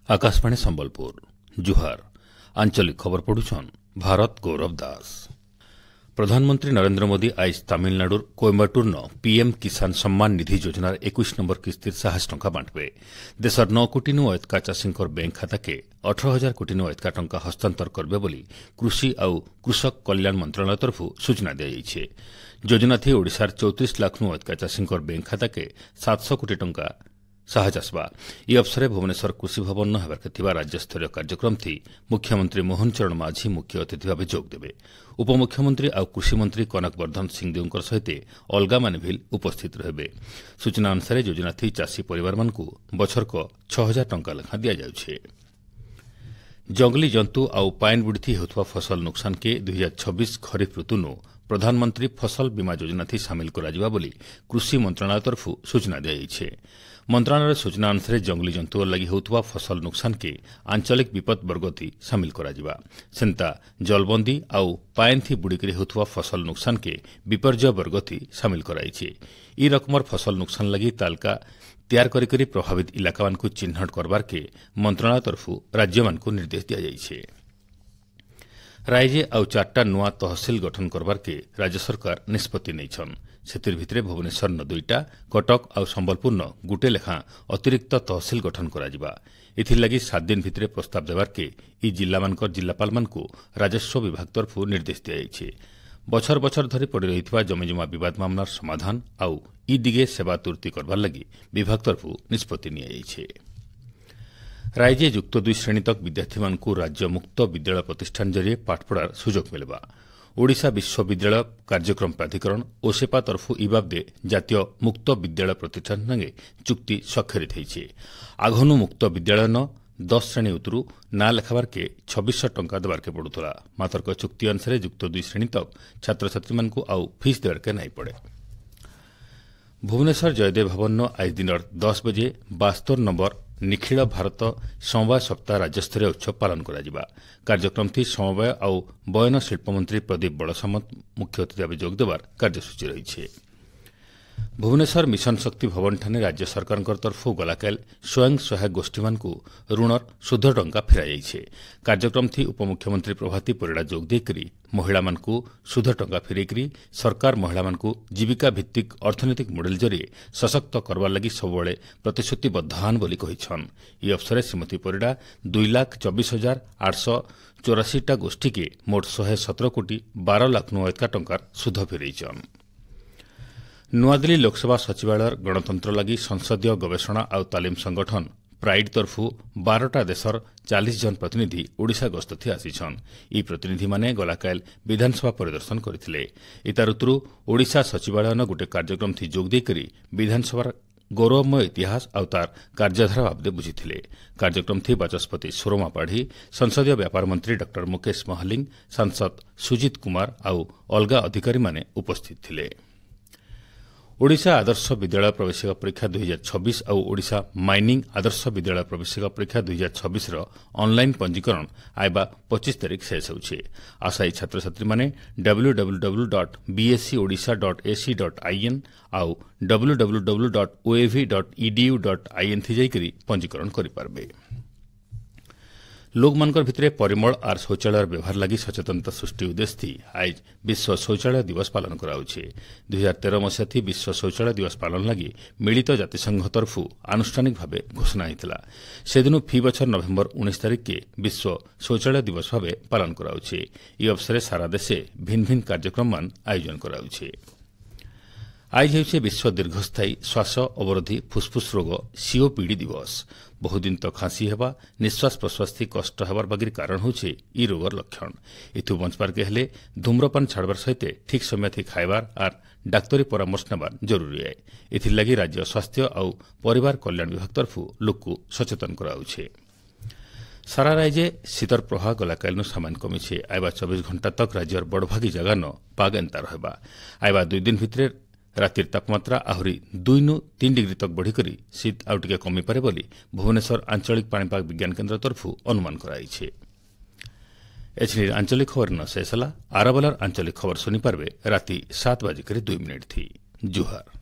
आकाशवाणी संबलपुर जुहार आंचलिक खबर पढ़ुछन भारत गौरव दास। प्रधानमंत्री नरेंद्र मोदी आज तमिलनाडुर कोयम्बाटूर पीएम किसान सम्मान निधि योजनार 21 नंबर किस्तिर 500 टंका बांटबे। देशर 9 कोटी अधिका चाषींकर बैंक खाता के 18,000 कोटी अधिका टंका हस्तांतर करबे बोली कृषि आउ कृषक कल्याण मंत्रालय तरफ सूचना दिया। योजना थी ओडिशार 34 लाख अधिका चाषींकर बैंक खाता के 700 कोटी टंका साहाय्य आसवा। ई अवसर भुवनेश्वर कृषि भवन होबार राज्यस्तरीय कार्यक्रम थी मुख्यमंत्री मोहन चरण माझी मुख्य अतिथि भाव जोगदेवे। उपमुख्यमंत्री आउ कृषि मंत्री कनक वर्धन सिंहदेव सहित अलगा माने भी उपस्थित रहे। सूचना अनुसार योजना थी चाषी परिवार मानकु बछरक 6,000 टंका लेखा दि जाउछे। जंगली जंतु आउ पाइन बुड़ीथी होथवा फसल नुकसान के 2026 खरीफ ऋतुनु प्रधानमंत्री फसल बीमा योजना थी सामिल करा बोली कृषि मंत्रालय तरफ सूचना दिया। मंत्रालय सूचना अनुसार जंगली जंतु लगी होथवा फसल नुकसान के आंचलिक विपद वर्ग थी सामिल करा। सेंता जलबंदी आउ पाइन थी बुड़ीकरी होथवा फसल नुकसान के विपर्जय वर्ग थी सामिल कराई। ई रकमर फसल नुकसान लगी तालिका तैयार करी प्रभावित इलाका मानकु चिन्हट करबार के मंत्रालय तरफ राज्य मानकु निर्देश दिया जाइछे। राज्य आउ 4टा नुआ तहसिल गठन करबार के राज्य सरकार निष्पत्ति नैछन। सेतिर भितरे भुवनेश्वर 2टा कटक आउ संबलपुर गुटे लेखा अतिरिक्त तहसिल गठन कराजिबा। इथिर लगी 7 दिन भितरे प्रस्ताव देवार के ई जिल्ला मानकर जिल्लापाल मानकु राजस्व विभाग तरफ निर्देश दिया जाइछे। बछर बछर धरी पड़ी रहितवा जमीजमा विवाद मामलार समाधान आउ ई दिगे सेवा तुर्ती करबार लगी विभाग तरफ निष्पत्ति निया जाइछे। राज्य युक्त 2 श्रेणी तक विद्यार्थी मानकु राज्य मुक्त विद्यालय प्रतिष्ठान जरिए पाठपढ़ार सुजोग मिलबा। ओडिशा विश्वविद्यालय कार्यक्रम प्राधिकरण ओसेपा तरफ ई बाबदे जातीय मुक्त विद्यालय प्रतिष्ठान संगे चुक्ति स्वाक्षरित होइछे। आघनु मुक्त विद्यालय 10 श्रेणी उतरू ना लेखाबार के 2600 टंका देवार के पड़ुला। मात्र चुक्ति अनुसार युक्त 2 श्रेणी तक छात्र छात्री मानकु आउ फीस देवार के नहीं पड़े। भुवनेश्वर जयदेव भवन आज दिन 10 बजे 72 नंबर निखिल भारत समवाय सप्ताह राज्यस्तरीय उत्सव पालन करा। कार्यक्रम थी समवाय आउ बयन शिल्प मंत्री प्रदीप बड़सामत मुख्य अतिथि भाव जोगदेवार कार्यसूची रही। भुवनेश्वर मिशन शक्ति भवन ठाने राज्य सरकार तरफ गलाकाल स्वयं सहायक गोष्ठी मानकु ऋणर सुध टंका फेराई। कार्यक्रम थी उपमुख्यमंत्री प्रभाती परिड़ा जोगदेकरी महिला मानकु सुध टंका फेरेकरी सरकार महिला मानकु जीविका भित्तिक अर्थनैतिक मॉडल जरिए सशक्त करबार लगी सबुबले प्रतिश्रुतिबद्ध हान बोली कहिछन। ई अवसर श्रीमती परिड़ा 2,24,884 गोष्ठी के मोट 117 कोटी 12 लाख अधिका टंकार सुध फेरैछन। नुआदिल्ली लोकसभा सचिवालय गणतंत्र लगी संसदीय गवेषणा आउ तालीम संगठन प्राइड तरफ 12टा देशर 40 जन प्रतिनिधि ओडिशा गस्त थी आसीछन। ई प्रतिनिधि माने गलाकाल विधानसभा परिदर्शन करथिले। इता ऋतु ओडिशा सचिवालय गोटे कार्यक्रम थी जोगदे करी विधानसभा गौरवमय इतिहास आउ तार कार्यधारा बाबदे बुझीथिले। कार्यक्रम थी बाचस्पति सोरमा पाढ़ी संसदीय व्यापार मंत्री डॉ मुकेश महालिंग सांसद सुजित कुमार आउ अलगा अधिकारी माने उपस्थित थिले। ओडिशा आदर्श विद्यालय प्रवेशिका परीक्षा 2026 और ओडिशा माइनिंग आदर्श विद्यालय प्रवेशिका परीक्षा 2026 ऑनलाइन पंजीकरण आयबा 25 तारिख शेष होउछे। आशायी छात्र छात्री माने www.bscodisha.ac.in आउ www.oav.edu.in थी जाइकरी पंजीकरण करि पारबे। लोकमानकर भितरे परिमल आर शौचालय व्यवहार लगी सचेतनता सृष्टि उद्देश्य थी आज विश्व शौचालय दिवस पालन कराउछे। 2013 मसीहा थी विश्व शौचालय दिवस पालन लगी मिलित जातिसंघ तरफ आनुष्ठानिक भावे घोषणा होइतिला। सेदिनु फी बछर नवेम्बर 19 तारिख के विश्व शौचालय दिवस भावे पालन कराउछे। ई अवसर सारा देशे भिन्न भिन्न कार्यक्रम मान आयोजन कराउछे। आज हेउछे विश्व दीर्घस्थायी श्वास अवरोधी फुसफुस रोग सीओपीडी दिवस। बहुदिन तक खांसी हेबा निश्वास प्रश्वास थी कष्ट हेबार बागिर कारण होउछे ई रोगर लक्षण। इथु बंचबार के हेले धूम्रपान छाड़बार सहित ठीक समय थी खाइबार आर डाक्तरी परामर्श नेबार जरूरी है। इथिर लगी राज्य स्वास्थ्य आउ परिवार कल्याण विभाग तरफ लोककु सचेतन कराउछे। सारा राज्य शीतर प्रवाह गलाकाल सामान्य कमिछे। आइबा 24 घंटा तक राज्यर बड़भागी जगह पाग एंता रहबा। आइबा 2 दिन भितरे रातिर तापमात्रा आहरी 2-3 डिग्री तक बढ़िकरी शीत आउ टिके कमी पारे बोली भुवनेश्वर आंचलिक पाणीपाग विज्ञान केन्द्र तरफ अनुमान कराइछे। एछिनी आंचलिक खबर न शेष होला। आरबलार आंचलिक खबर सुनी पारबे राति 7:02 थी। जुहार।